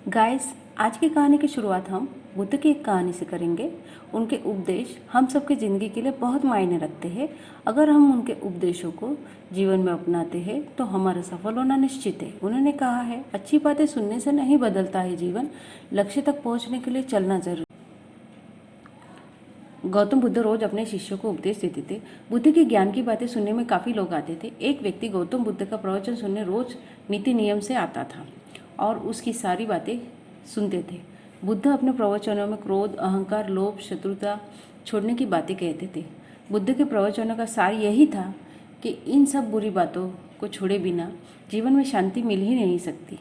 Guys, आज की कहानी की शुरुआत हम बुद्ध की एक कहानी से करेंगे। उनके उपदेश हम सबकी ज़िंदगी के लिए बहुत मायने रखते हैं। अगर हम उनके उपदेशों को जीवन में अपनाते हैं तो हमारा सफल होना निश्चित है। उन्होंने कहा है, अच्छी बातें सुनने से नहीं बदलता है जीवन, लक्ष्य तक पहुंचने के लिए चलना जरूरी। गौतम बुद्ध रोज अपने शिष्यों को उपदेश देते थे। बुद्ध की ज्ञान की बातें सुनने में काफ़ी लोग आते थे। एक व्यक्ति गौतम बुद्ध का प्रवचन सुनने रोज नीति नियम से आता था और उसकी सारी बातें सुनते थे। बुद्ध अपने प्रवचनों में क्रोध, अहंकार, लोभ, शत्रुता छोड़ने की बातें कहते थे। बुद्ध के प्रवचनों का सार यही था कि इन सब बुरी बातों को छोड़े बिना जीवन में शांति मिल ही नहीं सकती।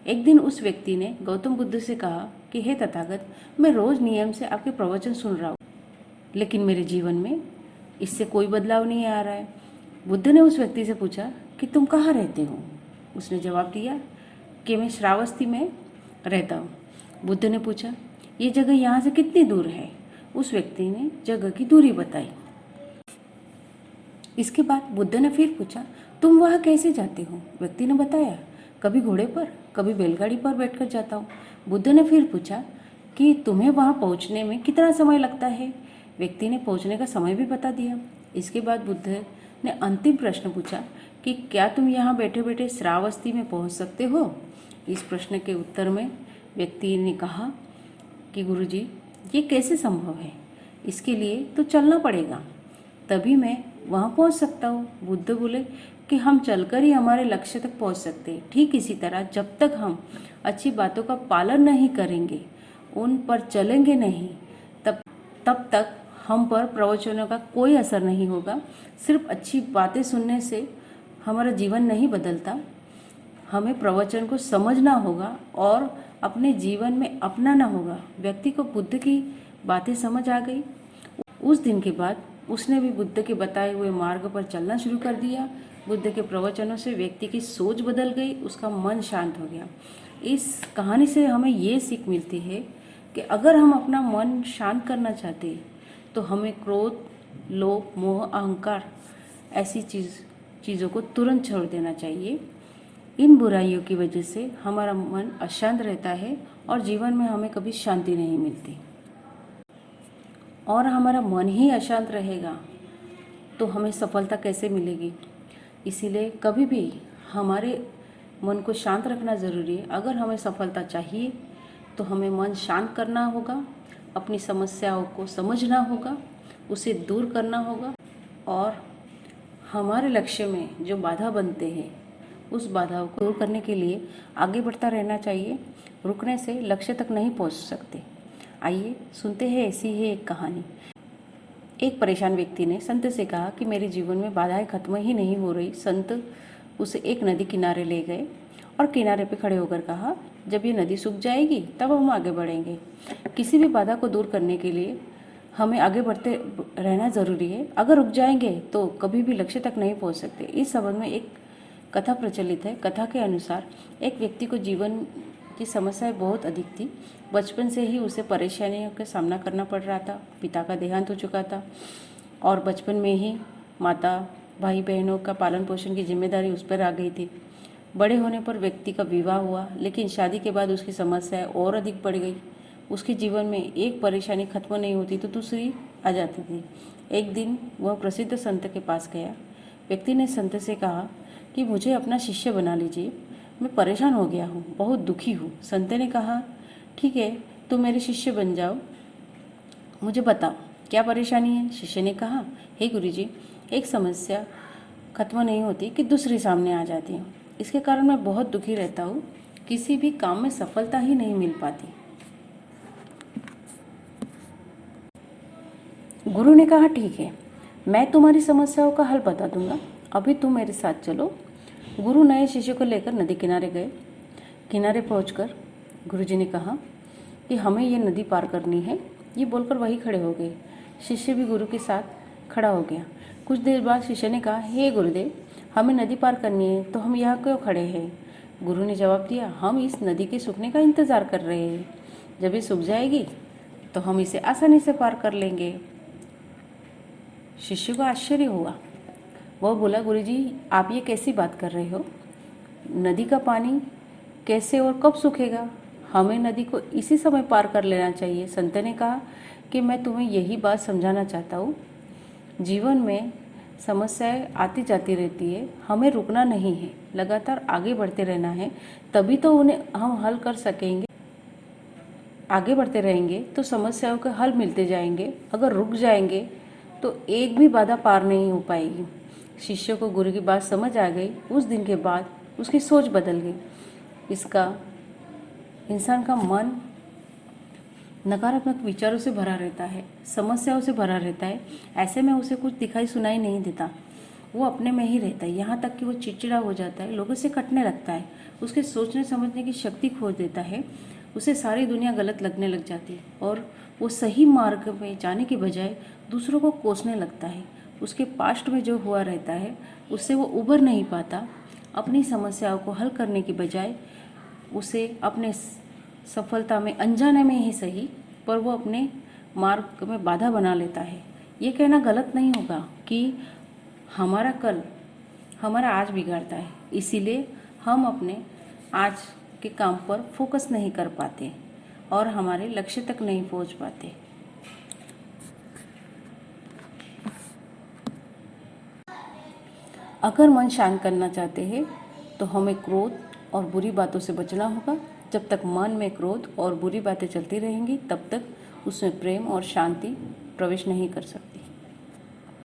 एक दिन उस व्यक्ति ने गौतम बुद्ध से कहा कि हे तथागत, मैं रोज नियम से आपके प्रवचन सुन रहा हूँ, लेकिन मेरे जीवन में इससे कोई बदलाव नहीं आ रहा है। बुद्ध ने उस व्यक्ति से पूछा कि तुम कहाँ रहते हो? उसने जवाब दिया कि मैं श्रावस्ती में रहता हूँ। बुद्ध ने पूछा, ये जगह यहाँ से कितनी दूर है? उस व्यक्ति ने जगह की दूरी बताई। इसके बाद बुद्ध ने फिर पूछा, तुम वहाँ कैसे जाते हो? व्यक्ति ने बताया, कभी घोड़े पर, कभी बैलगाड़ी पर बैठकर जाता हूँ। बुद्ध ने फिर पूछा कि तुम्हें वहाँ पहुँचने में कितना समय लगता है? व्यक्ति ने पहुँचने का समय भी बता दिया। इसके बाद बुद्ध ने अंतिम प्रश्न पूछा कि क्या तुम यहाँ बैठे बैठे श्रावस्ती में पहुँच सकते हो? इस प्रश्न के उत्तर में व्यक्ति ने कहा कि गुरुजी, ये कैसे संभव है? इसके लिए तो चलना पड़ेगा, तभी मैं वहाँ पहुँच सकता हूँ। बुद्ध बोले कि हम चलकर ही हमारे लक्ष्य तक पहुँच सकते हैं। ठीक इसी तरह जब तक हम अच्छी बातों का पालन नहीं करेंगे, उन पर चलेंगे नहीं, तब तक हम पर प्रवचनों का कोई असर नहीं होगा। सिर्फ अच्छी बातें सुनने से हमारा जीवन नहीं बदलता। हमें प्रवचन को समझना होगा और अपने जीवन में अपनाना होगा। व्यक्ति को बुद्ध की बातें समझ आ गई। उस दिन के बाद उसने भी बुद्ध के बताए हुए मार्ग पर चलना शुरू कर दिया। बुद्ध के प्रवचनों से व्यक्ति की सोच बदल गई, उसका मन शांत हो गया। इस कहानी से हमें ये सीख मिलती है कि अगर हम अपना मन शांत करना चाहते हैं तो हमें क्रोध, लोभ, मोह, अहंकार ऐसी चीज़ों को तुरंत छोड़ देना चाहिए। इन बुराइयों की वजह से हमारा मन अशांत रहता है और जीवन में हमें कभी शांति नहीं मिलती। और हमारा मन ही अशांत रहेगा तो हमें सफलता कैसे मिलेगी? इसीलिए कभी भी हमारे मन को शांत रखना ज़रूरी है। अगर हमें सफलता चाहिए तो हमें मन शांत करना होगा, अपनी समस्याओं को समझना होगा, उसे दूर करना होगा और हमारे लक्ष्य में जो बाधा बनते हैं उस बाधाओं को दूर करने के लिए आगे बढ़ता रहना चाहिए। रुकने से लक्ष्य तक नहीं पहुंच सकते। आइए सुनते हैं ऐसी ही एक कहानी। एक परेशान व्यक्ति ने संत से कहा कि मेरे जीवन में बाधाएं खत्म ही नहीं हो रही। संत उसे एक नदी किनारे ले गए और किनारे पे खड़े होकर कहा, जब ये नदी सूख जाएगी तब हम आगे बढ़ेंगे। किसी भी बाधा को दूर करने के लिए हमें आगे बढ़ते रहना ज़रूरी है। अगर रुक जाएंगे तो कभी भी लक्ष्य तक नहीं पहुंच सकते। इस संबंध में एक कथा प्रचलित है। कथा के अनुसार एक व्यक्ति को जीवन की समस्याएं बहुत अधिक थी। बचपन से ही उसे परेशानियों का सामना करना पड़ रहा था। पिता का देहांत हो चुका था और बचपन में ही माता, भाई बहनों का पालन पोषण की जिम्मेदारी उस पर आ गई थी। बड़े होने पर व्यक्ति का विवाह हुआ, लेकिन शादी के बाद उसकी समस्याएं और अधिक बढ़ गई। उसके जीवन में एक परेशानी खत्म नहीं होती तो दूसरी आ जाती थी। एक दिन वह प्रसिद्ध संत के पास गया। व्यक्ति ने संत से कहा कि मुझे अपना शिष्य बना लीजिए, मैं परेशान हो गया हूँ, बहुत दुखी हूँ। संत ने कहा, ठीक है, तुम मेरे शिष्य बन जाओ, मुझे बताओ क्या परेशानी है। शिष्य ने कहा, हे गुरुजी, एक समस्या खत्म नहीं होती कि दूसरी सामने आ जाती है। इसके कारण मैं बहुत दुखी रहता हूँ, किसी भी काम में सफलता ही नहीं मिल पाती। गुरु ने कहा, ठीक है, मैं तुम्हारी समस्याओं का हल बता दूंगा, अभी तुम मेरे साथ चलो। गुरु नए शिष्य को लेकर नदी किनारे गए। किनारे पहुंचकर गुरुजी ने कहा कि हमें ये नदी पार करनी है। ये बोलकर वही खड़े हो गए। शिष्य भी गुरु के साथ खड़ा हो गया। कुछ देर बाद शिष्य ने कहा, हे गुरुदेव, हमें नदी पार करनी है तो हम यहाँ क्यों खड़े हैं? गुरु ने जवाब दिया, हम इस नदी के सूखने का इंतज़ार कर रहे हैं। जब ये सूख जाएगी तो हम इसे आसानी से पार कर लेंगे। शिष्य को आश्चर्य हुआ। वह बोला, गुरुजी, आप ये कैसी बात कर रहे हो? नदी का पानी कैसे और कब सूखेगा? हमें नदी को इसी समय पार कर लेना चाहिए। संत ने कहा कि मैं तुम्हें यही बात समझाना चाहता हूँ, जीवन में समस्याएं आती जाती रहती है, हमें रुकना नहीं है, लगातार आगे बढ़ते रहना है, तभी तो उन्हें हम हल कर सकेंगे। आगे बढ़ते रहेंगे तो समस्याओं के हल मिलते जाएंगे। अगर रुक जाएंगे तो एक भी बाधा पार नहीं हो पाएगी। शिष्य को गुरु की बात समझ आ गई। उस दिन के बाद उसकी सोच बदल गई। इसका इंसान का मन नकारात्मक विचारों से भरा रहता है, समस्याओं से भरा रहता है। ऐसे में उसे कुछ दिखाई सुनाई नहीं देता, वो अपने में ही रहता है। यहाँ तक कि वो चिड़चिड़ा हो जाता है, लोगों से कटने लगता है, उसके सोचने समझने की शक्ति खो देता है, उसे सारी दुनिया गलत लगने लग जाती है और वो सही मार्ग में जाने के बजाय दूसरों को कोसने लगता है। उसके पास्ट में जो हुआ रहता है उससे वो उबर नहीं पाता। अपनी समस्याओं को हल करने की बजाय उसे अपने सफलता में अनजाने में ही सही, पर वो अपने मार्ग में बाधा बना लेता है। ये कहना गलत नहीं होगा कि हमारा कल हमारा आज बिगाड़ता है, इसीलिए हम अपने आज के काम पर फोकस नहीं कर पाते और हमारे लक्ष्य तक नहीं पहुंच पाते। अगर मन शांत करना चाहते हैं तो हमें क्रोध और बुरी बातों से बचना होगा। जब तक मन में क्रोध और बुरी बातें चलती रहेंगी तब तक उसमें प्रेम और शांति प्रवेश नहीं कर सकती।